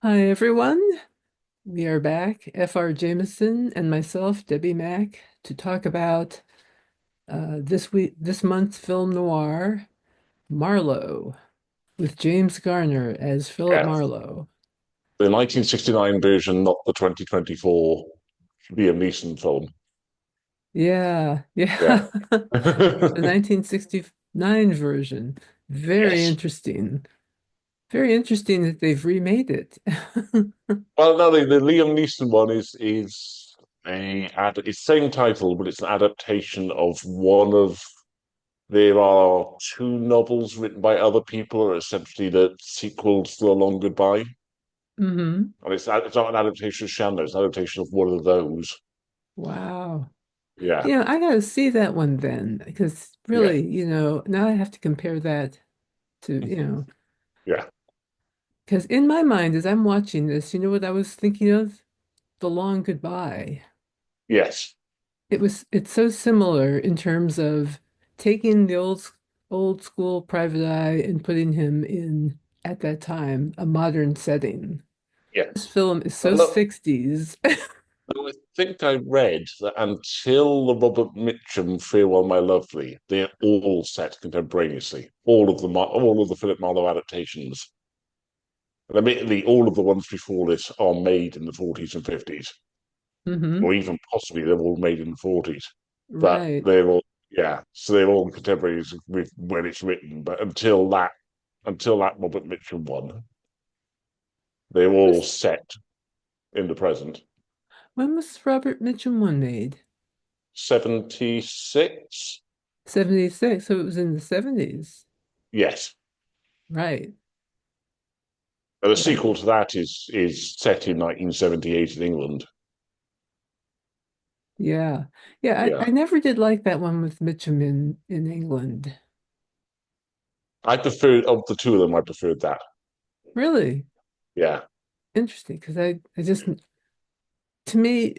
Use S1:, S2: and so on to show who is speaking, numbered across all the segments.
S1: Hi everyone. We are back, F.R. Jameson and myself, Debbi Mack, to talk about this month's film noir, Marlowe, with James Garner as Philip
S2: Yeah,
S1: Marlowe.
S2: the 1969 version, not the 2024 Liam Neeson film.
S1: Yeah,
S2: Yeah.
S1: yeah. The 1969 version. Very
S2: Yes.
S1: interesting. Very interesting that they've remade it.
S2: Well, no, the Liam Neeson one is it's same title, but it's an adaptation of one of there are two novels written by other people, or essentially the sequels to The Long Goodbye.
S1: hmm
S2: And it's not an adaptation of Shannon, it's an adaptation of one of those.
S1: Wow.
S2: Yeah,
S1: I gotta see that one then, because
S2: yeah,
S1: really, now I have to compare that to,
S2: yeah.
S1: because in my mind, as I'm watching this, you know what I was thinking of? The Long Goodbye.
S2: Yes.
S1: It's so similar in terms of taking the old school Private Eye and putting him in, at that time, a modern setting.
S2: Yeah.
S1: This film is so
S2: Well, look,
S1: 60s.
S2: I think I read that until the Robert Mitchum Farewell My Lovely, they're all set contemporaneously. All of the Philip Marlowe adaptations. And admittedly, all of the ones before this are made in the 40s and 50s,
S1: hmm
S2: or even possibly they're all made in the 40s. But
S1: Right.
S2: they're all, yeah, so they're all contemporaries with when it's written. But until that Robert Mitchum one, they're all
S1: Was,
S2: set in the present.
S1: when was Robert Mitchum one made?
S2: 76?
S1: 76, so it was in the 70s.
S2: Yes.
S1: Right.
S2: And the
S1: Yeah.
S2: sequel to that is set in 1978 in England.
S1: Yeah. Yeah, I
S2: Yeah,
S1: never did like that one with Mitchum in England.
S2: I preferred of the two of them. I preferred that.
S1: Really
S2: Yeah,
S1: interesting because I just, to me,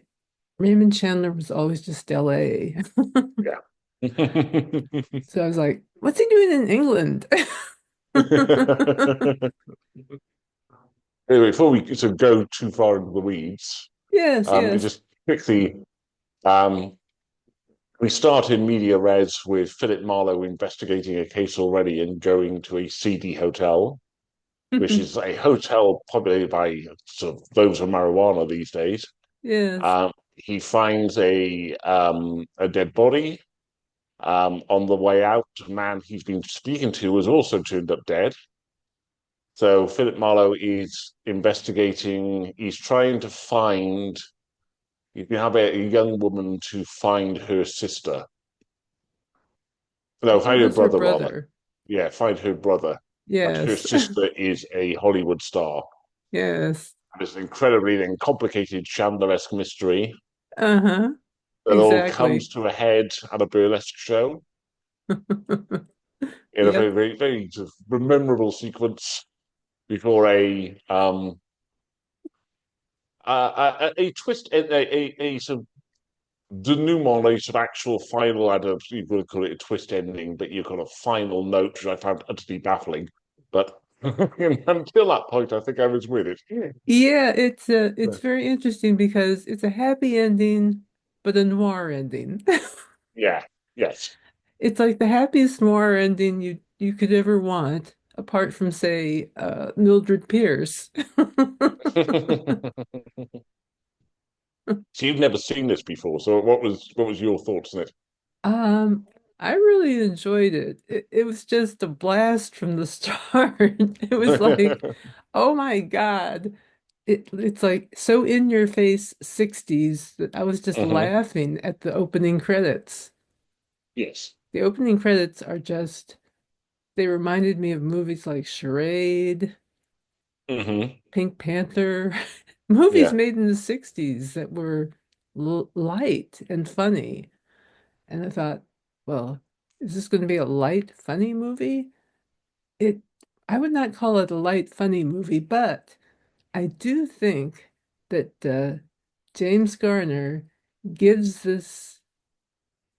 S1: Raymond Chandler was always just LA.
S2: yeah.
S1: So I was like, what's he doing in England?
S2: Anyway, before we sort of go too far into the weeds,
S1: Yes, yes.
S2: just quickly, um, we start in media res with Philip Marlowe investigating a case already and going to a seedy hotel, which is a hotel populated by sort of those of marijuana these days.
S1: Yes.
S2: He finds a dead body. On the way out, a man he's been speaking to was also turned up dead. So Philip Marlowe is investigating. He's trying to find. You can have a young woman to find her sister.
S1: I
S2: No,
S1: thought it
S2: find her
S1: was her
S2: brother rather.
S1: brother.
S2: Yeah, find her brother. And her
S1: Yes.
S2: sister is a Hollywood star.
S1: Yes.
S2: And it's an incredibly then complicated Chandler-esque mystery
S1: Uh-huh.
S2: that all
S1: Exactly.
S2: comes to a head at a burlesque show in a
S1: Yep.
S2: very, very, very sort of memorable sequence before a twist, a sort of denouement, a sort of actual final, I don't know if you would call it a twist ending, but you've got a final note, which I found utterly baffling. But until that point, I think I was with it.
S1: Yeah, it's very interesting because it's a happy ending, but a noir ending.
S2: Yeah, yes.
S1: It's like the happiest noir ending you could ever want, apart from, say, Mildred Pierce.
S2: So you've never seen this before. So what was your thoughts on it?
S1: Um, I really enjoyed it. It was just a blast from the start. It was like, oh my God. It's like so in your face 60s that I was just
S2: Hmm.
S1: laughing at the opening credits.
S2: Yes.
S1: The opening credits are just, they reminded me of movies like Charade,
S2: Hmm.
S1: Pink Panther, movies
S2: Yeah.
S1: made in the 60s that were l light and funny. And I thought, well, is this going to be a light, funny movie? It, I would not call it a light, funny movie, but I do think that James Garner gives this,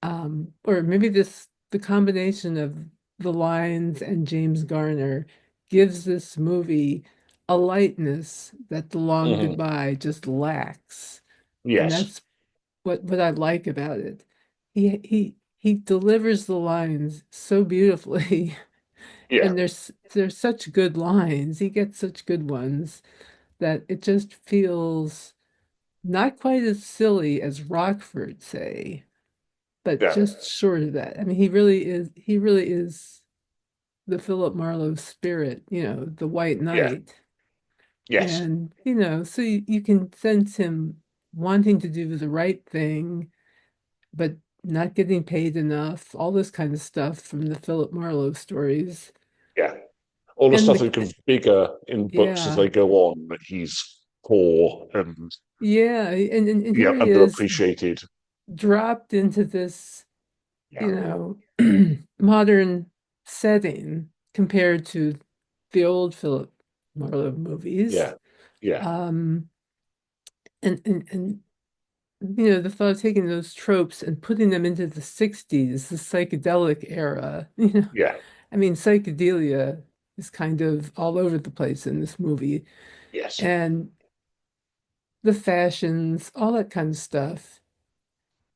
S1: or maybe the combination of the lines and James Garner gives this movie a lightness that the long
S2: Hmm.
S1: goodbye just lacks. And
S2: Yes.
S1: that's what I like about it. He delivers the lines so beautifully,
S2: Yeah.
S1: and there's such good lines. He gets such good ones that it just feels not quite as silly as Rockford, say, but
S2: Yeah.
S1: just short of that. I mean, he really is the Philip Marlowe spirit, the White
S2: Yeah.
S1: Knight.
S2: Yes.
S1: And, so you can sense him wanting to do the right thing, but not getting paid enough, all this kind of stuff from the Philip Marlowe stories.
S2: Yeah. All the
S1: And
S2: stuff that becomes bigger in books as
S1: yeah,
S2: they go on, that he's poor and
S1: yeah. And
S2: yeah,
S1: here he is
S2: underappreciated.
S1: dropped into this,
S2: Yeah.
S1: modern setting compared to the old Philip Marlowe movies.
S2: Yeah. Yeah.
S1: Um, and the thought of taking those tropes and putting them into the 60s, the psychedelic era,
S2: Yeah.
S1: I mean, psychedelia is kind of all over the place in this movie.
S2: Yes.
S1: And the fashions, all that kind of stuff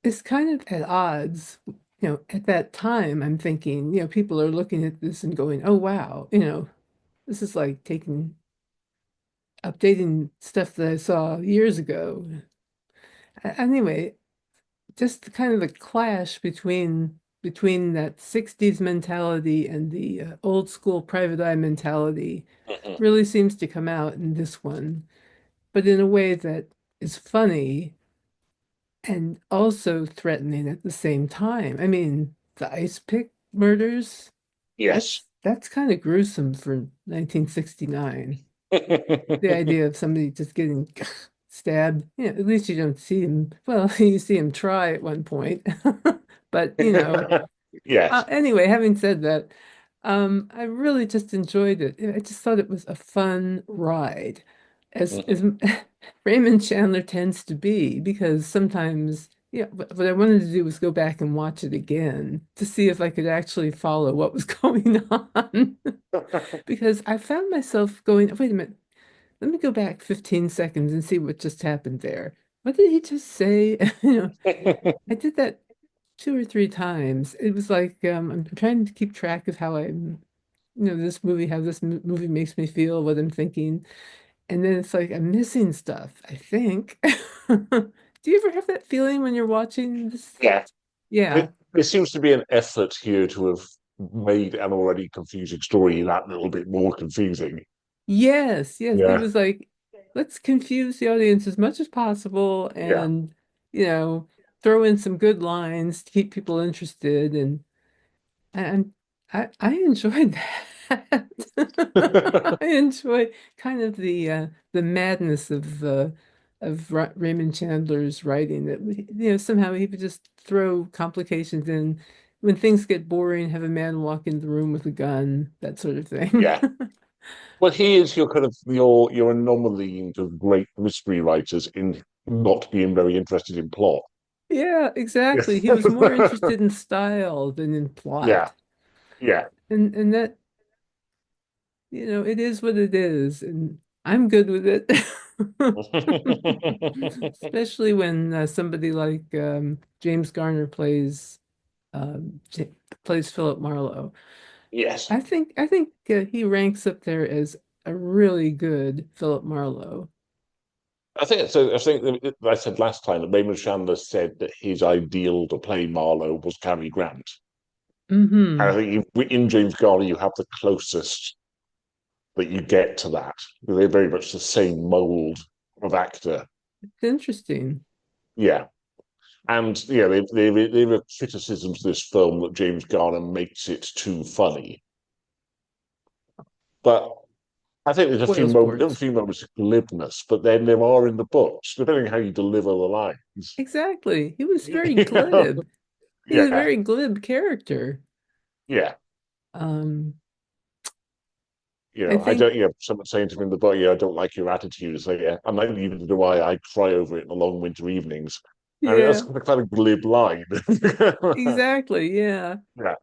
S1: is kind of at odds. At that time, I'm thinking, people are looking at this and going, oh, wow, this is like updating stuff that I saw years ago. Anyway, just kind of the clash between that 60s mentality and the old school private eye mentality
S2: Hmm.
S1: really seems to come out in this one, but in a way that is funny and also threatening at the same time. I mean, the ice pick murders,
S2: Yes.
S1: that's kind of gruesome for 1969. The idea of somebody just getting stabbed, at least you don't see him. Well, you see him try at one point. But,
S2: Yes.
S1: anyway, having said that, I really just enjoyed it. I just thought it was a fun ride, as
S2: Hmm.
S1: Raymond Chandler tends to be, because sometimes, what I wanted to do was go back and watch it again to see if I could actually follow what was going on. Because I found myself going, wait a minute, let me go back 15 seconds and see what just happened there. What did he just say? I did that two or three times. It was like I'm trying to keep track of how this movie makes me feel, what I'm thinking, and then it's like I'm missing stuff, I think. Do you ever have that feeling when you're watching this?
S2: Yeah.
S1: Yeah.
S2: There seems to be an effort here to have made an already confusing story that little bit more confusing.
S1: Yes, yes. It
S2: Yeah.
S1: was like, let's confuse the audience as much as possible
S2: Yeah.
S1: and, you know, throw in some good lines to keep people interested. And I enjoyed that. I enjoy kind of the madness of Raymond Chandler's writing that somehow he would just throw complications in when things get boring, have a man walk in the room with a gun, that sort of thing.
S2: Yeah. Well, he is your kind of your anomaly into great mystery writers in not being very interested in plot.
S1: Yeah, exactly. He was more interested in style than in
S2: Yeah.
S1: plot.
S2: Yeah.
S1: And that, it is what it is, and I'm good with it. Especially when somebody like James Garner plays Philip Marlowe.
S2: Yes.
S1: I think he ranks up there as a really good Philip Marlowe.
S2: I think so. I think that I said last time that Raymond Chandler said that his ideal to play Marlowe was Cary Grant. And I
S1: Hmm.
S2: think in James Garner, you have the closest that you get to that. They're very much the same mold of actor.
S1: It's interesting.
S2: Yeah. And yeah, there are criticisms of this film that James Garner makes it too funny. But I think there's a
S1: Spoilsport.
S2: few moments of glibness, but then there are in the books, depending on how you deliver the lines.
S1: Exactly. He was very
S2: Yeah.
S1: glib. He's a
S2: Yeah.
S1: very glib character.
S2: Yeah.
S1: Um,
S2: You
S1: I
S2: know, I
S1: think,
S2: don't, someone saying to me in the book, yeah, I don't like your attitude. It's like, yeah, I'm not even do I cry over it in the long winter evenings. I mean, that's
S1: yeah,
S2: the kind of glib line.
S1: exactly. Yeah.
S2: Yeah,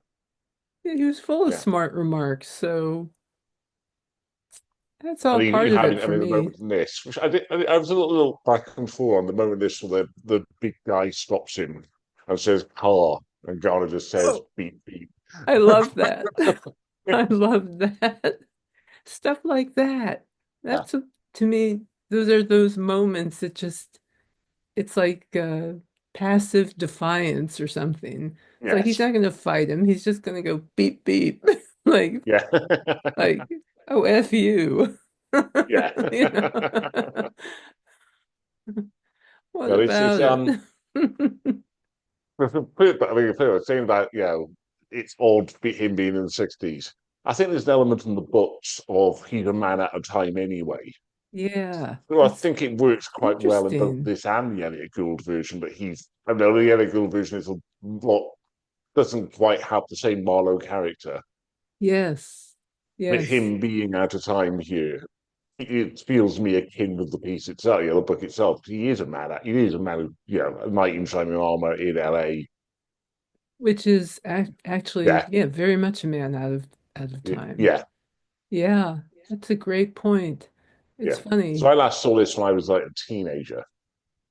S1: Yeah, he was full of
S2: yeah,
S1: smart remarks. So That's all
S2: even
S1: part of
S2: having,
S1: it
S2: I
S1: for
S2: mean, the
S1: me.
S2: moment in this, which I was a little back and forth on the moment in this, where the big guy stops him and says car, and Garner just says
S1: Oh,
S2: beep beep.
S1: I love that. I love that. Stuff like that.
S2: Yeah.
S1: That's to me, those are those moments that just, it's like passive defiance or something. It's like he's
S2: Yes.
S1: not going to fight him. He's just going to go beep beep. Like,
S2: Yeah.
S1: like, oh, F you.
S2: Yeah.
S1: You know, what
S2: But it's
S1: about it?
S2: but I mean, saying that, it's odd him being in the 60s. I think there's an element in the books of he's a man at a time anyway.
S1: Yeah,
S2: So I
S1: that's
S2: think it works quite well in both
S1: interesting.
S2: this and the Elliot Gould version, but I know the Elliot Gould version is a lot, doesn't quite have the same Marlowe character.
S1: Yes,
S2: But
S1: yes.
S2: him being out of time here, it feels me akin with the piece itself, the book itself. He is a man who, a knight in shining armor in LA.
S1: Which is actually,
S2: Yeah,
S1: yeah, very much a man out of time.
S2: yeah,
S1: Yeah, that's a great point. It's
S2: yeah. So
S1: funny.
S2: I last saw this when I was like a teenager.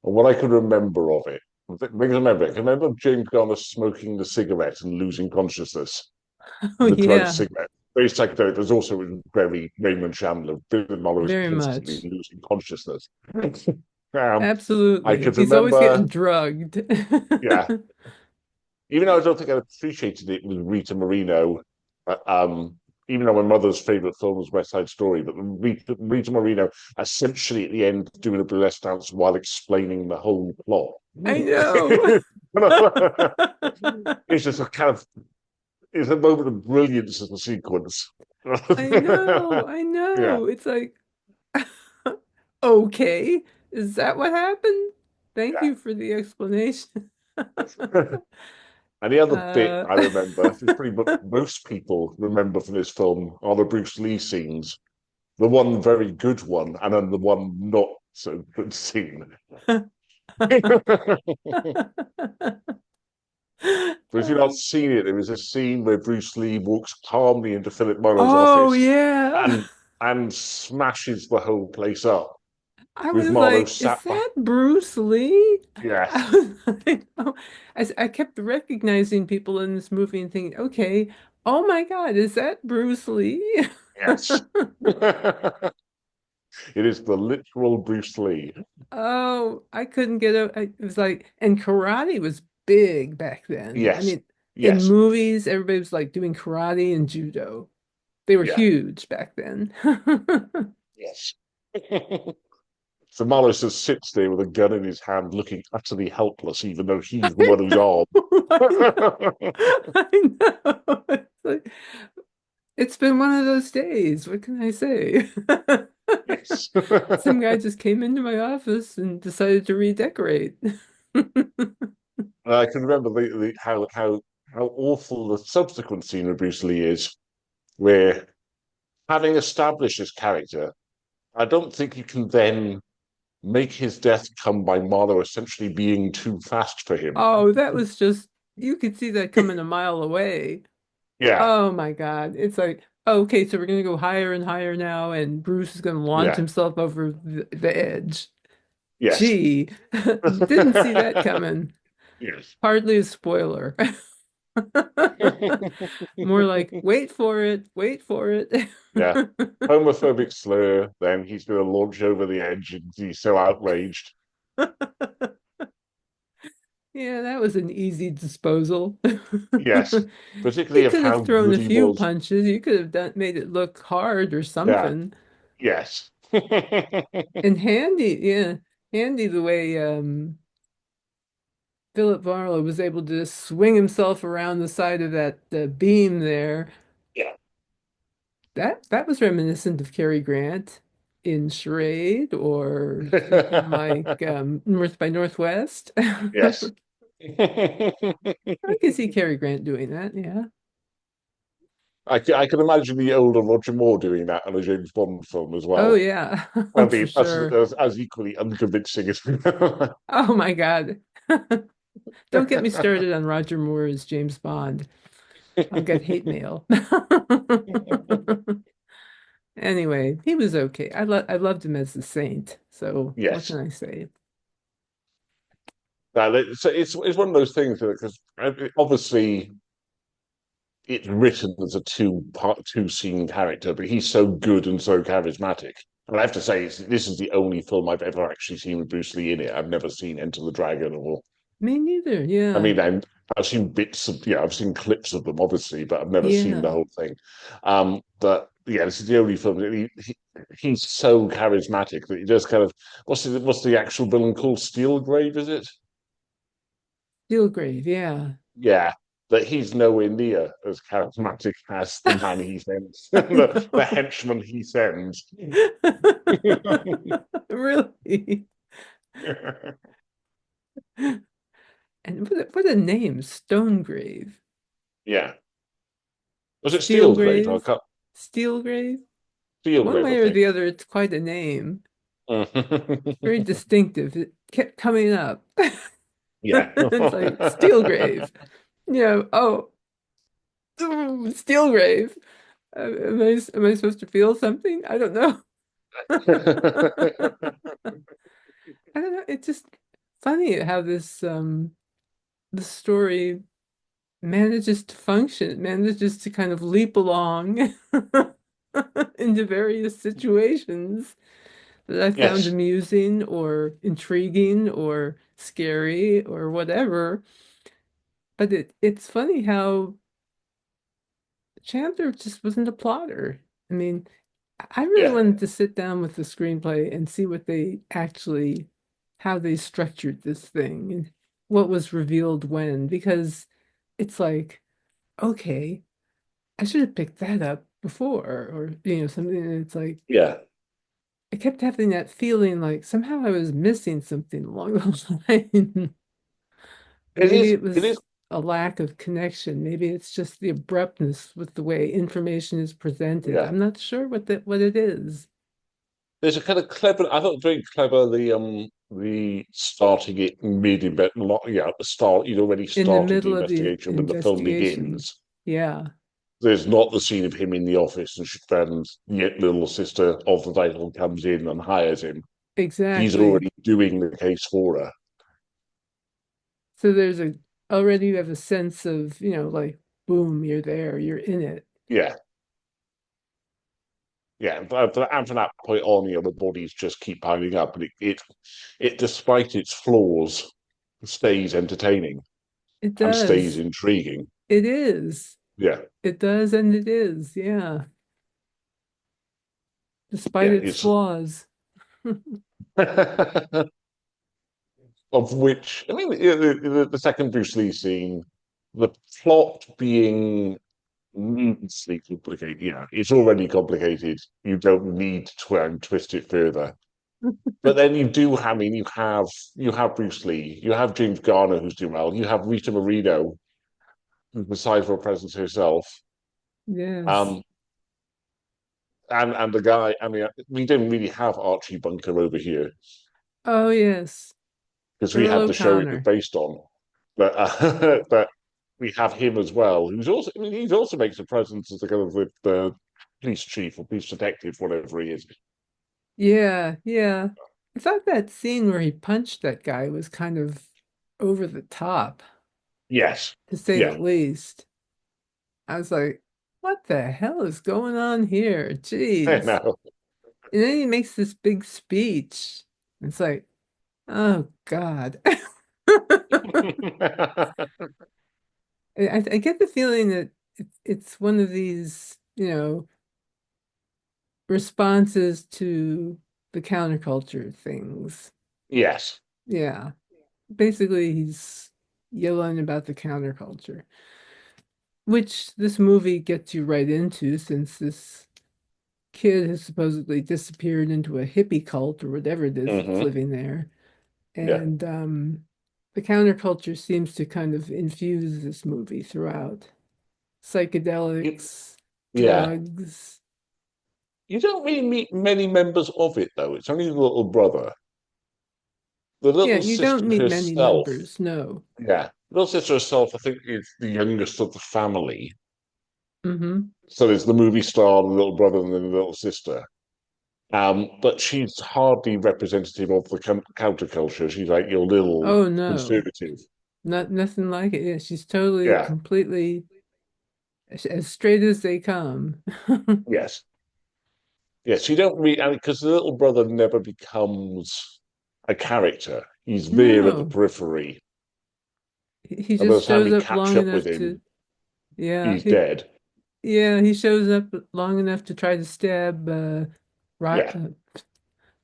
S2: And what I could remember of it, I can remember James Garner smoking the cigarette and losing consciousness.
S1: Oh
S2: The drug
S1: yeah,
S2: cigarette. Very psychedelic. There's also very Raymond Chandler. Billy Marlowe is
S1: very
S2: constantly
S1: much.
S2: losing consciousness. I
S1: Absolutely.
S2: could
S1: He's always
S2: remember,
S1: getting drugged.
S2: yeah, even though I don't think I appreciated it with Rita Moreno, uh, um, even though my mother's favorite film was West Side Story, but Rita Moreno essentially at the end doing a burlesque dance while explaining the whole plot.
S1: I know.
S2: It's just a kind of it's a moment of brilliance as a sequence.
S1: I know. I
S2: Yeah.
S1: know. It's like, okay, is that what happened? Thank
S2: Yeah.
S1: you for the explanation.
S2: And the other bit
S1: Uh,
S2: I remember, is pretty much most people remember from this film, are the Bruce Lee scenes. The one very good one, and then the one not so good scene. But if you've not seen it, there is a scene where Bruce Lee walks calmly into Philip Marlowe's
S1: Oh
S2: office
S1: yeah.
S2: and smashes the whole place up
S1: I
S2: with
S1: was
S2: Marlowe
S1: like, is
S2: sat behind.
S1: that Bruce Lee?
S2: Yes,
S1: I was like, oh, I kept recognizing people in this movie and thinking, okay, oh my God, is that Bruce Lee?
S2: yes. It is the literal Bruce Lee.
S1: Oh, I couldn't get it was like, and karate was big back then. I
S2: Yes,
S1: mean, in
S2: yes,
S1: movies, everybody was like doing karate and judo. They were
S2: yeah,
S1: huge back then.
S2: yes. So Marlowe just sits there with a gun in his hand, looking utterly helpless, even though he's the
S1: I
S2: one who's
S1: know.
S2: armed.
S1: I know. I know. It's like, it's been one of those days. What can I say?
S2: Yes.
S1: Some guy just came into my office and decided to redecorate.
S2: I can remember how awful the subsequent scene with Bruce Lee is, where having established his character, I don't think you can then make his death come by Marlowe essentially being too fast for him.
S1: Oh, that was just, you could see that coming a mile away.
S2: Yeah,
S1: Oh my God. It's like, okay, so we're going to go higher and higher now, and Bruce is going to launch
S2: yeah,
S1: himself over the edge.
S2: yes,
S1: Gee, didn't see that coming.
S2: yes.
S1: Hardly a spoiler. More like, wait for it, wait for it.
S2: Yeah. Homophobic slur, then he's going to launch over the edge and he's so outraged.
S1: Yeah, that was an easy disposal.
S2: Yes.
S1: He
S2: Particularly of
S1: could have
S2: how
S1: thrown
S2: good
S1: a
S2: he
S1: few
S2: was.
S1: punches. You could have made it look hard or
S2: Yeah.
S1: something.
S2: Yes.
S1: And handy, yeah, handy the way Philip Marlowe was able to swing himself around the side of that beam there.
S2: Yeah.
S1: That was reminiscent of Cary Grant in Charade or something like North by Northwest.
S2: Yes.
S1: I can see Cary Grant doing that, yeah.
S2: I can imagine the older Roger Moore doing that in a James Bond film as
S1: Oh
S2: well.
S1: yeah,
S2: I
S1: for
S2: mean,
S1: sure.
S2: as equally unconvincing as.
S1: Oh my God. Don't get me started on Roger Moore as James Bond. I'll get hate mail. Anyway, he was okay. I loved him as the saint. So what can
S2: Yes.
S1: I say?
S2: So it's one of those things because obviously it's written as a two scene character, but he's so good and so charismatic. And I have to say, this is the only film I've ever actually seen with Bruce Lee in it. I've never seen Enter the Dragon or
S1: Me neither.
S2: I
S1: Yeah.
S2: mean, I've seen bits of, I've seen clips of them, obviously, but I've never seen the
S1: Yeah.
S2: whole thing. But yeah, this is the only film. He's so charismatic that he just kind of what's the actual villain called? Steelgrave, is it?
S1: Steelgrave. Yeah.
S2: Yeah, that he's nowhere near as charismatic as the man he sends,
S1: I
S2: the
S1: know.
S2: henchman he sends.
S1: Really? And what a name, Stonegrave.
S2: Yeah, was it Steelgrave? I
S1: Steelgrave?
S2: can't.
S1: Steelgrave? One
S2: Steelgrave, I
S1: way or
S2: think.
S1: the other, it's quite a name. Very distinctive. It kept coming up.
S2: Yeah.
S1: It's like Steelgrave. Oh, Steelgrave. Am I supposed to feel something? I don't know. I don't know. It's just funny how the story manages to function, manages to kind of leap along into various situations that I found
S2: Yes.
S1: amusing or intriguing or scary or whatever. But it's funny how Chandler just wasn't a plotter. I mean, I really
S2: Yeah.
S1: wanted to sit down with the screenplay and see how they structured this thing and what was revealed when, because it's like, okay, I should have picked that up before, or something. And it's like
S2: Yeah.
S1: I kept having that feeling like somehow I was missing something along those lines.
S2: It
S1: Maybe
S2: is.
S1: it
S2: It is.
S1: was a lack of connection. Maybe it's just the abruptness with the way information is presented.
S2: Yeah.
S1: I'm not sure what it is.
S2: There's a kind of clever. I thought very clever the starting it mid invest. Yeah, at the start you'd already
S1: In the
S2: started the
S1: middle of the
S2: investigation when the film
S1: investigation.
S2: begins.
S1: Yeah,
S2: There's not the scene of him in the office and yet little sister of the title comes in and hires him. He's
S1: exactly.
S2: already doing the case for her.
S1: So already you have a sense of, like, boom, you're there, you're in it.
S2: Yeah. Yeah, and from that point on, the bodies just keep piling up, but it, despite its flaws, stays entertaining
S1: It
S2: and stays
S1: does.
S2: intriguing.
S1: It is.
S2: Yeah,
S1: It does, and it is. Yeah. Despite
S2: yeah,
S1: its
S2: it's
S1: flaws.
S2: of which I mean, the second Bruce Lee scene, the plot being needlessly complicated. Yeah, it's already complicated. You don't need to try and twist it further. But then you do have, I mean, you have Bruce Lee, you have James Garner who's doing well, you have Rita Moreno who's the sizable presence herself,
S1: Yes.
S2: um, and the guy. I mean, we didn't really have Archie Bunker over here
S1: Oh, yes.
S2: because we
S1: Earl
S2: had the show it was
S1: O'Connor.
S2: based on, but but we have him as well, who's also. I mean, he also makes a presence as the kind of the police chief or police detective, whatever he is.
S1: Yeah, yeah. I thought that scene where he punched that guy was kind of over the top,
S2: Yes,
S1: to say the
S2: yeah,
S1: least. I was like, what the hell is going on here?
S2: I
S1: Jeez.
S2: know.
S1: And then he makes this big speech. It's like, oh God. I get the feeling that it's one of these, responses to the counterculture things.
S2: Yes.
S1: Yeah. Basically, he's yelling about the counterculture, which this movie gets you right into since this kid has supposedly disappeared into a hippie cult or whatever it is that's
S2: Hmm.
S1: living there.
S2: Yeah.
S1: And the counterculture seems to kind of infuse this movie throughout.
S2: You,
S1: Psychedelics,
S2: yeah.
S1: drugs.
S2: You don't really meet many members of it, though. It's only the little brother. The
S1: Yeah,
S2: little
S1: you don't
S2: sister
S1: meet many
S2: herself,
S1: members, no.
S2: yeah. The little sister herself, I think, is the youngest of the family.
S1: Mm-hmm.
S2: So there's the movie star, the little brother, and then the little sister. But she's hardly representative of the counterculture. She's like your little
S1: Oh no,
S2: conservative.
S1: nothing like it. Yeah, she's totally,
S2: Yeah,
S1: completely as straight as they come.
S2: yes, yes. You don't really because the little brother never becomes a character. He's there at the
S1: No,
S2: periphery,
S1: he
S2: and by the
S1: just
S2: time
S1: shows
S2: we
S1: up
S2: catch
S1: long
S2: up with
S1: enough to,
S2: him,
S1: yeah,
S2: he's dead.
S1: he shows up long enough to try to stab Rock,
S2: Yeah,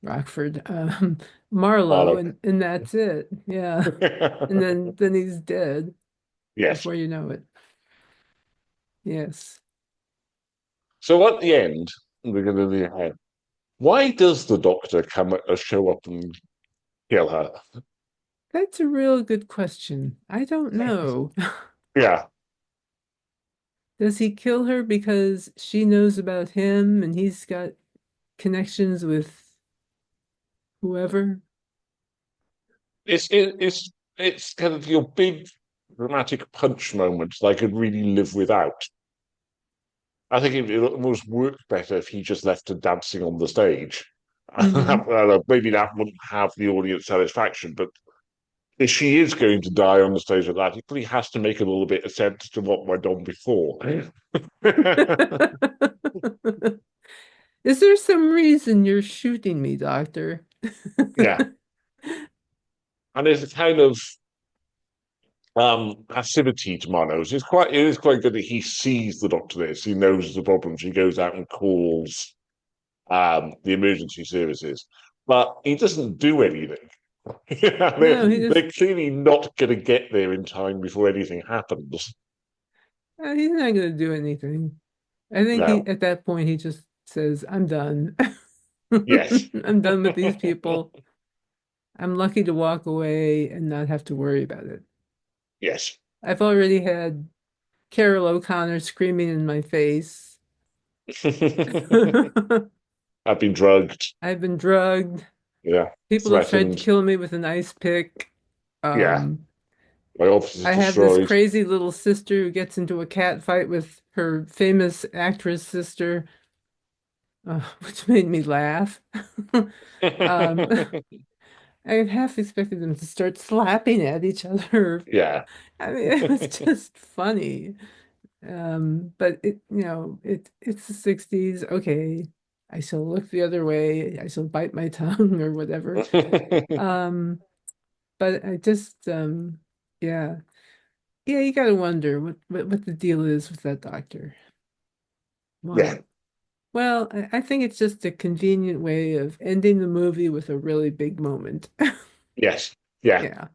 S1: Rockford, Marlowe,
S2: Marlowe.
S1: and that's it. Yeah, and then he's dead
S2: Yes.
S1: before you know it. Yes,
S2: So at the end, we're going to the end. Why does the Doctor show up and kill her?
S1: that's a real good question. I don't know.
S2: Yeah,
S1: Does he kill her because she knows about him and he's got connections with whoever?
S2: it's kind of your big dramatic punch moments that I could really live without. I think it almost work better if he just left her dancing on the stage.
S1: Hmm.
S2: Maybe that wouldn't have the audience satisfaction, but if she is going to die on the stage like that, it really has to make a little bit of sense to what went on before.
S1: Is there some reason you're shooting me, Doctor?
S2: Yeah, and there's a kind of passivity to Marlowe's. It is quite good that he sees the doctor this. He knows the problems. He goes out and calls the emergency services, but he doesn't do anything.
S1: No, he just,
S2: They're clearly not going to get there in time before anything happens.
S1: he's not going to do anything. I think he,
S2: No.
S1: at that point, he just says, I'm done.
S2: Yes.
S1: I'm done with these people. I'm lucky to walk away and not have to worry about it.
S2: Yes.
S1: I've already had Carol O'Connor screaming in my face.
S2: I've been drugged.
S1: I've been drugged.
S2: Yeah.
S1: People have tried to
S2: Threatened.
S1: kill me with an ice pick.
S2: Yeah.
S1: Um,
S2: My office is
S1: I have this
S2: destroyed.
S1: crazy little sister who gets into a cat fight with her famous actress sister, which made me laugh. Um, I half expected them to start slapping at each other.
S2: Yeah.
S1: I mean, it was just funny. But it's the 60s. Okay, I shall look the other way. I shall bite my tongue or whatever. Um, but I just yeah. Yeah, you gotta wonder what the deal is with that doctor.
S2: Yeah.
S1: Why? Well, I think it's just a convenient way of ending the movie with a really big moment.
S2: Yes. Yeah.
S1: Yeah.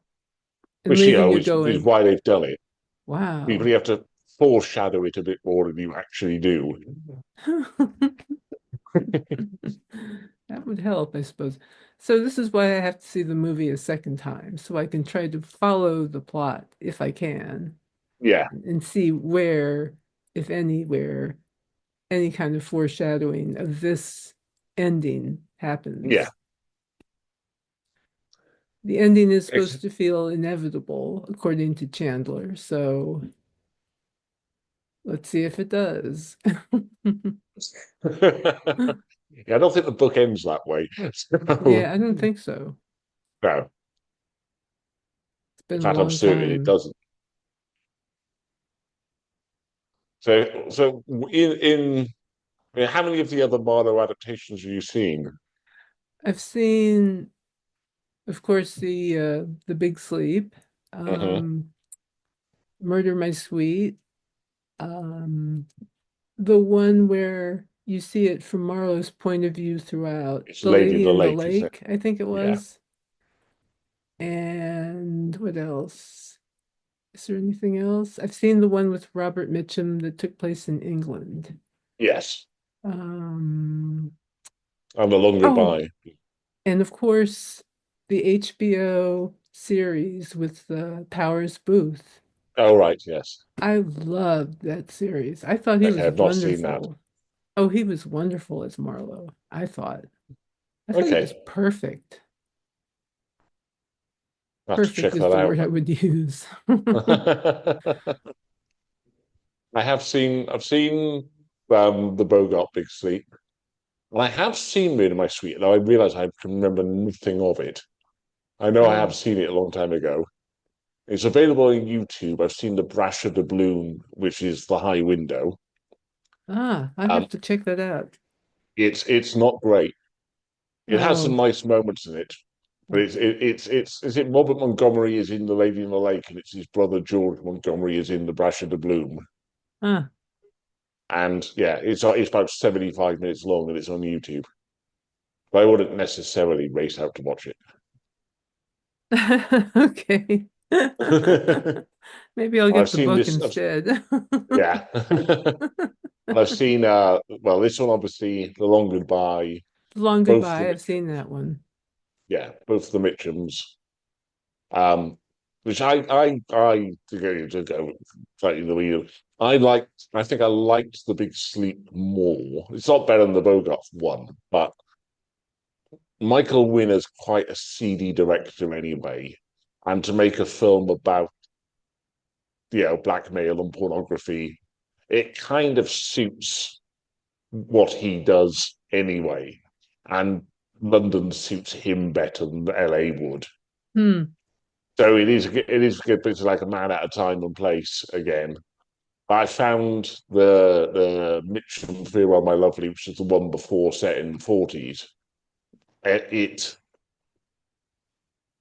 S1: And
S2: Which,
S1: leaving you
S2: is
S1: going,
S2: why they've done it. You
S1: wow.
S2: really have to foreshadow it a bit more than you actually do.
S1: That would help, I suppose. So this is why I have to see the movie a second time, so I can try to follow the plot if I can
S2: Yeah.
S1: and see where, if anywhere, any kind of foreshadowing of this ending
S2: Yeah.
S1: happens. The ending is
S2: It's,
S1: supposed to feel inevitable, according to Chandler. So let's see if it does.
S2: yeah, I don't think the book ends that way. So,
S1: Yeah, I don't think so.
S2: no.
S1: It's
S2: In
S1: been a
S2: fact, I'm
S1: long
S2: certain it
S1: time.
S2: doesn't. So I mean, how many of the other Marlowe adaptations have you seen?
S1: I've seen, of course, the Big Sleep,
S2: Hmm.
S1: um, Murder My Sweet, um, the one where you see it from Marlowe's point of view throughout,
S2: It's
S1: The
S2: Lady in
S1: Lady
S2: the
S1: in the
S2: Lake, isn't it?
S1: Lake, I think it
S2: Yeah.
S1: was. And what else? Is there anything else? I've seen the one with Robert Mitchum that took place in England.
S2: Yes.
S1: Um,
S2: And The Longer
S1: oh,
S2: Goodbye.
S1: and of course, the HBO series with Powers Booth.
S2: Oh, right. Yes.
S1: I loved that series. I thought he
S2: Okay.
S1: was
S2: I've not seen that.
S1: wonderful. Oh, he was wonderful as Marlowe, I thought. I thought he was
S2: Okay.
S1: perfect.
S2: I have to
S1: Perfect
S2: check
S1: is
S2: that
S1: the
S2: out
S1: word I would use.
S2: then. I've seen the Bogart Big Sleep, and I have seen Murder My Sweet, and I realise I can remember nothing of it. I know I
S1: Oh,
S2: have seen it a long time ago. It's available on YouTube. I've seen the Brasher de Bloom, which is the High Window.
S1: I have
S2: Um,
S1: to check that out.
S2: it's not great. It has some
S1: Oh,
S2: nice moments in it, but it's is it Robert Montgomery is in The Lady in the Lake, and it's his brother George Montgomery is in the Brasher de Bloom.
S1: ah.
S2: And yeah, it's about 75 minutes long, and it's on YouTube. But I wouldn't necessarily race out to watch
S1: Okay.
S2: it.
S1: Maybe I'll
S2: I've
S1: get the
S2: seen
S1: book
S2: this.
S1: instead.
S2: Yeah. I've seen well, this one obviously, The Long Goodbye,
S1: Long
S2: both
S1: Goodbye.
S2: the
S1: I've
S2: Mitch,
S1: seen that one.
S2: yeah, both the Mitchums. Um, which I to go slightly the wheel. I think I liked The Big Sleep more. It's not better than the Bogart one, but Michael Winner's quite a seedy director anyway, and to make a film about blackmail and pornography, it kind of suits what he does anyway, and London suits him better than LA would.
S1: Hmm.
S2: So it is good, but it's like a man at a time and place again. I found the Mitchum Farewell My Lovely, which is the one before set in the 40s. It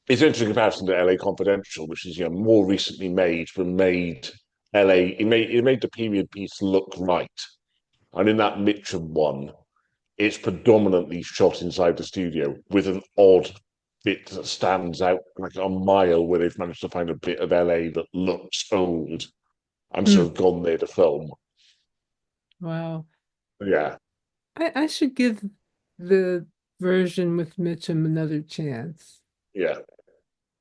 S2: it's an interesting comparison to LA Confidential, which is more recently made, but made LA it made the period piece look right. And in that Mitchum one, it's predominantly shot inside the studio with an odd bit that stands out like a mile where they've managed to find a bit of LA that looks old and sort
S1: Hmm.
S2: of gone there to film.
S1: Wow.
S2: Yeah,
S1: I should give the version with Mitchum another chance
S2: yeah,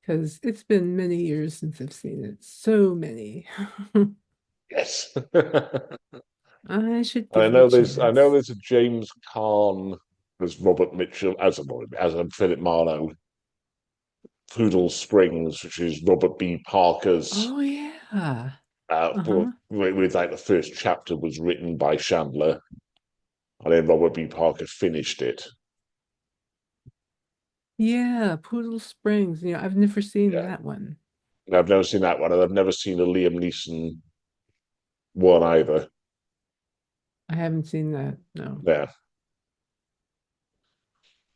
S1: because it's been many years since I've seen it. So many.
S2: yes. And
S1: I should
S2: I
S1: give it a
S2: know
S1: chance.
S2: there's a James Caan as Robert Mitchell as a Philip Marlowe, Poodle Springs, which is Robert B. Parker's
S1: Oh yeah.
S2: book,
S1: Uh-huh.
S2: with like the first chapter was written by Chandler, and then Robert B. Parker finished it.
S1: Yeah, Poodle Springs. I've never seen
S2: Yeah,
S1: that one.
S2: I've never seen that one, and I've never seen a Liam Neeson one either.
S1: I haven't seen that. No.
S2: Yeah,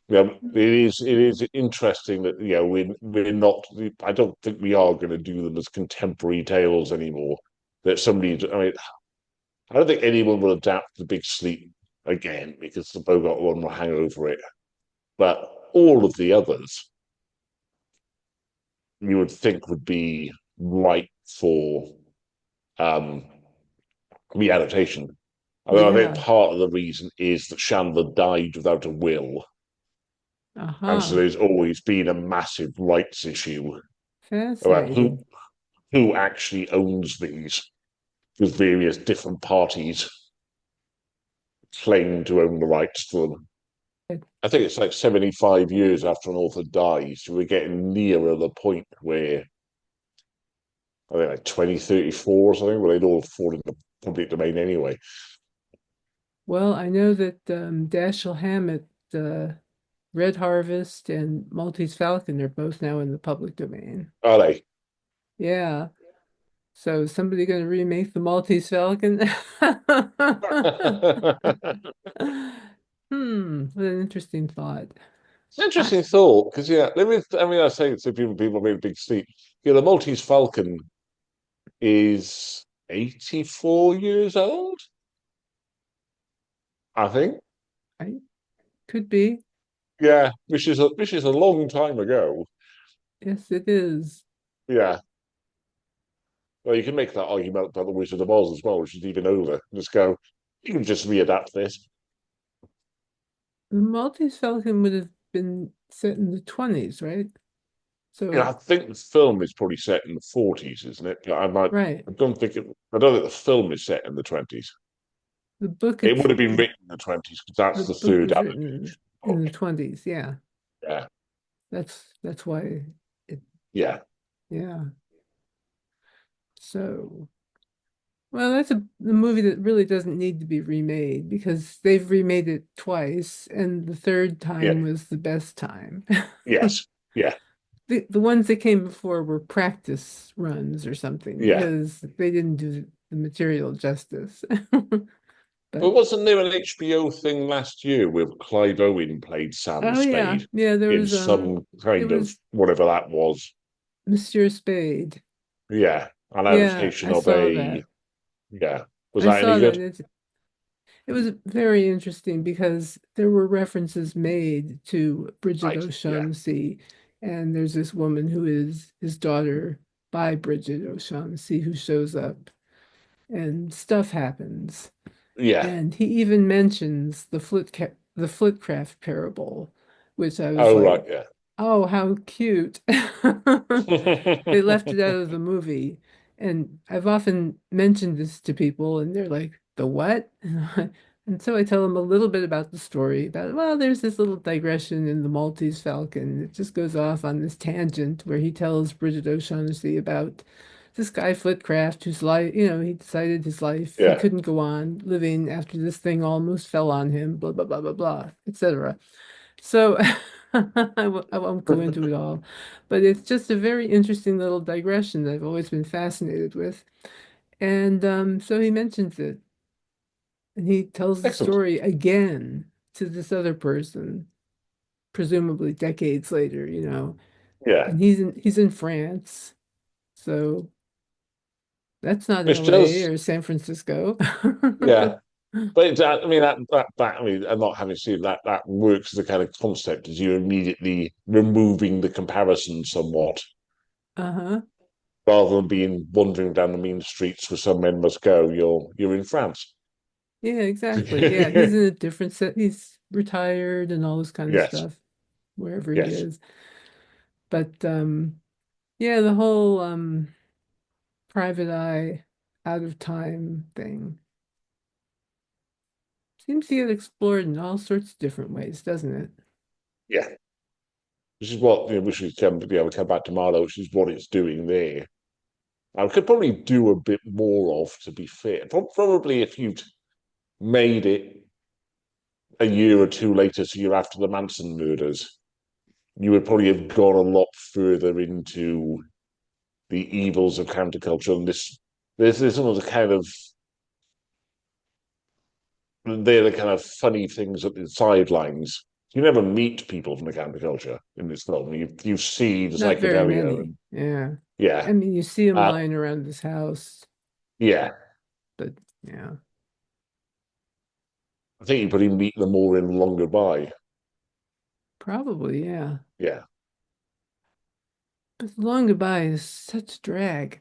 S2: yeah, it is interesting that we're not. I don't think we are going to do them as contemporary tales anymore. That somebody, I mean, I don't think anyone will adapt The Big Sleep again because the Bogart one will hang over it. But all of the others, you would think would be right for um, readaptation. Although I think
S1: Yeah.
S2: part of the reason is that Chandler died without a will, and so
S1: Uh-huh.
S2: there's always been a massive rights issue about
S1: Fascinating.
S2: who actually owns these, because various different parties claim to own the rights to them. I think it's like 75 years after an author dies, so we're getting nearer the point where I think like 2034 or something, where they'd all fall into public domain anyway.
S1: Well, I know that Dashiell Hammett, Red Harvest, and Maltese Falcon are both now in the public domain.
S2: Are they?
S1: Yeah. So is somebody going to remake the Maltese Falcon? What an interesting thought.
S2: It's an
S1: I,
S2: interesting thought because I say it to people made a big sleep. Yeah, the Maltese Falcon is 84 years old, I think.
S1: I could be.
S2: Yeah, which is a long time ago.
S1: Yes, it is.
S2: Yeah. Well, you can make that argument about the Wizard of Oz as well, which is even older. Just go, you can just readapt this.
S1: The Maltese Falcon would have been set in the 20s, right?
S2: Yeah, I
S1: So,
S2: think the film is probably set in the 40s, isn't it?
S1: right.
S2: I don't think the film is set in the 20s.
S1: The book
S2: It would
S1: it's
S2: have been written in the 20s because
S1: the
S2: that's the
S1: book
S2: third
S1: was written
S2: adaptation
S1: in
S2: book.
S1: the 20s. Yeah.
S2: Yeah.
S1: That's why it
S2: Yeah.
S1: yeah. So Well, that's a movie that really doesn't need to be remade because they've remade it twice, and the third
S2: Yeah.
S1: time was the best time.
S2: Yes. Yeah.
S1: The ones that came before were practice runs or something
S2: Yeah.
S1: because they didn't do the material justice. But
S2: But wasn't there an HBO thing last year where Clive Owen played Sam
S1: oh yeah,
S2: Spade
S1: yeah, there
S2: in
S1: was
S2: some
S1: it
S2: kind of
S1: was
S2: whatever that was?
S1: Monsieur Spade.
S2: Yeah, an
S1: Yeah,
S2: adaptation
S1: I
S2: of
S1: saw
S2: a
S1: that.
S2: yeah. Was
S1: I
S2: that any
S1: saw that.
S2: good?
S1: It was very interesting because there were references made to Bridget
S2: Right. Yeah.
S1: O'Shaughnessy, and there's this woman who is his daughter by Bridget O'Shaughnessy who shows up, and stuff happens.
S2: Yeah.
S1: And he even mentions the Flitcraft parable, which I was
S2: Oh
S1: like,
S2: right. Yeah.
S1: oh, how cute. They left it out of the movie. And I've often mentioned this to people, and they're like, the what? And so I tell them a little bit about the story about, well, there's this little digression in the Maltese Falcon. It just goes off on this tangent where he tells Bridget O'Shaughnessy about this guy Flitcraft whose life, he decided his life, he
S2: Yeah.
S1: couldn't go on living after this thing almost fell on him, blah, blah, blah, blah, blah, etc. So I won't go into it all, but it's just a very interesting little digression that I've always been fascinated with. And so he mentions it, and he tells the
S2: Excellent.
S1: story again to this other person, presumably decades later,
S2: Yeah.
S1: and he's in France, so that's not
S2: Which
S1: LA
S2: does.
S1: or San Francisco.
S2: Yeah. But I mean that I mean, and not having seen that that works as a kind of concept as you're immediately removing the comparison somewhat,
S1: Uh-huh.
S2: rather than being wandering down the mean streets where some men must go. You're in France.
S1: Yeah, exactly. Yeah, he's in a different set. He's retired and all this kind of
S2: Yes.
S1: stuff, wherever he
S2: Yes.
S1: is. But yeah, the whole private eye, out of time thing seems to get explored in all sorts of different ways, doesn't it?
S2: Yeah. Which is what we should come. Yeah, we come back to Marlowe, which is what it's doing there. I could probably do a bit more of, to be fair. Probably if you'd made it a year or two later, so you're after the Manson murders, you would probably have gone a lot further into the evils of counterculture. And there's some of the kind of they're the kind of funny things at the sidelines. You never meet people from the counterculture in this film. You see the
S1: Not very
S2: psychedelia
S1: many.
S2: and
S1: Yeah.
S2: yeah,
S1: I mean, you see him
S2: uh,
S1: lying around his house,
S2: yeah.
S1: but yeah,
S2: I think you probably meet them more in Long Goodbye.
S1: probably, yeah.
S2: Yeah.
S1: But The Long Goodbye is such drag.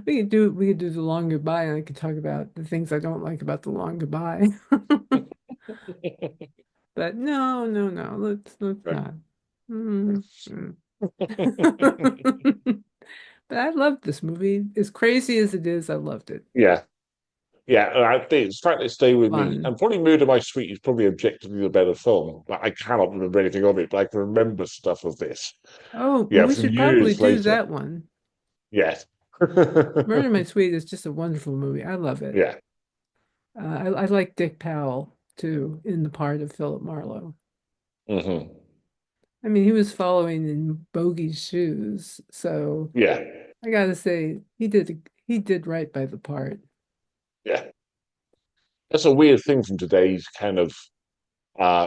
S1: We could do The Long Goodbye, and I could talk about the things I don't like about The Long Goodbye. But no, no, no, let's not. Mm, mm. But I loved this movie. As crazy as it is, I loved it.
S2: Yeah, yeah. I think it's the fact that stay with me,
S1: Fun.
S2: and probably Murder by Sweet is probably objectively the better film. But I cannot remember anything of it, but I can remember stuff of this.
S1: Oh, well,
S2: Yeah,
S1: we
S2: from
S1: should probably
S2: years
S1: do
S2: later.
S1: that one.
S2: Yes.
S1: Murder My Sweet is just a wonderful movie. I love it.
S2: Yeah.
S1: I like Dick Powell too in the part of Philip Marlowe.
S2: Hmm.
S1: I mean, he was following in Bogey's shoes, so
S2: Yeah.
S1: I gotta say he did right by the part.
S2: Yeah. That's a weird thing from today's kind of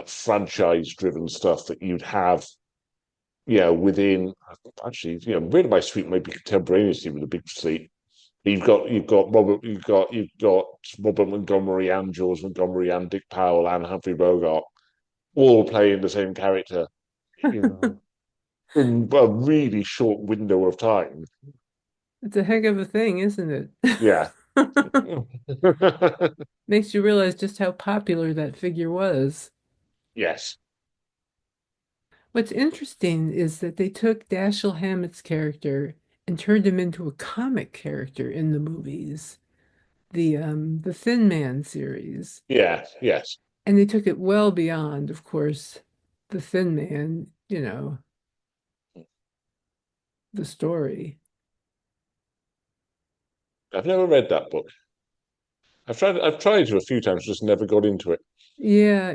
S2: franchise driven stuff that you'd have, within actually, Murder by Sweet maybe contemporaneously with the Big Sleep. You've got Robert Montgomery and George Montgomery and Dick Powell and Humphrey Bogart all playing the same character, you know, in a really short window of time.
S1: It's a heck of a thing, isn't
S2: Yeah.
S1: it? Makes you realize just how popular that figure was.
S2: Yes.
S1: What's interesting is that they took Dashiell Hammett's character and turned him into a comic character in the movies, the Thin Man series.
S2: Yeah. Yes.
S1: And they took it well beyond, of course, the Thin Man, the story.
S2: I've never read that book. I've tried to a few times, just never got into it.
S1: Yeah,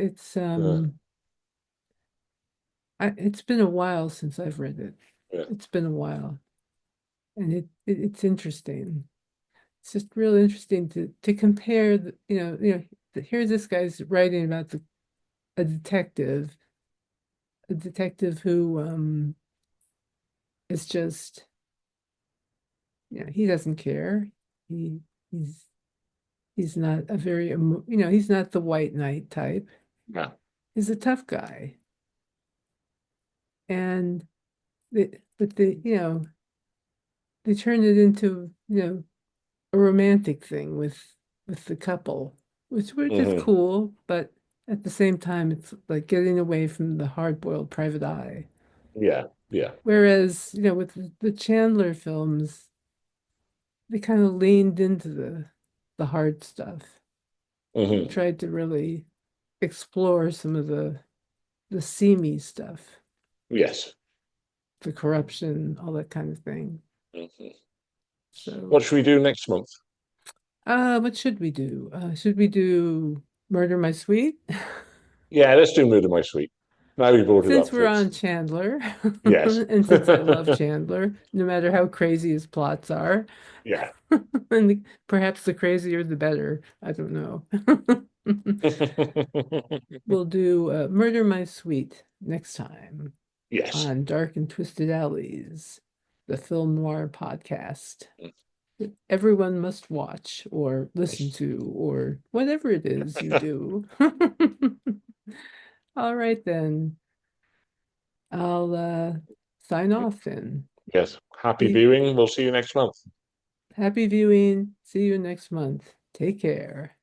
S2: Uh,
S1: it's been a while since I've read it.
S2: yeah.
S1: It's been a while, and it's interesting. It's just real interesting to compare here this guy's writing about a detective, a detective who is just, he doesn't care. He he's he's not a very he's not the white knight type.
S2: Yeah.
S1: He's a tough guy. And but they turn it into, a romantic thing with the couple, which is
S2: Hmm.
S1: cool, but at the same time, it's like getting away from the hard-boiled private eye.
S2: Yeah. Yeah.
S1: Whereas, with the Chandler films, they kind of leaned into the hard stuff and
S2: Hmm.
S1: tried to really explore some of the seamy stuff,
S2: Yes.
S1: the corruption, all that kind of thing.
S2: Hmm.
S1: So,
S2: What should we do next month?
S1: what should we do? Should we do Murder My Sweet?
S2: Yeah, let's do Murder My Sweet. Now you brought it
S1: Since
S2: up,
S1: we're
S2: folks.
S1: on Chandler,
S2: Yes.
S1: and since I love Chandler, no matter how crazy his plots are,
S2: Yeah.
S1: and perhaps the crazier the better. I don't know. We'll do Murder My Sweet next time
S2: Yes.
S1: on Dark and Twisted Alleys, the film noir podcast that everyone must watch or listen to or whatever it is you do. All right, then. I'll sign off then.
S2: Yes. Happy
S1: See,
S2: viewing. We'll see you next month.
S1: happy viewing. See you next month. Take care.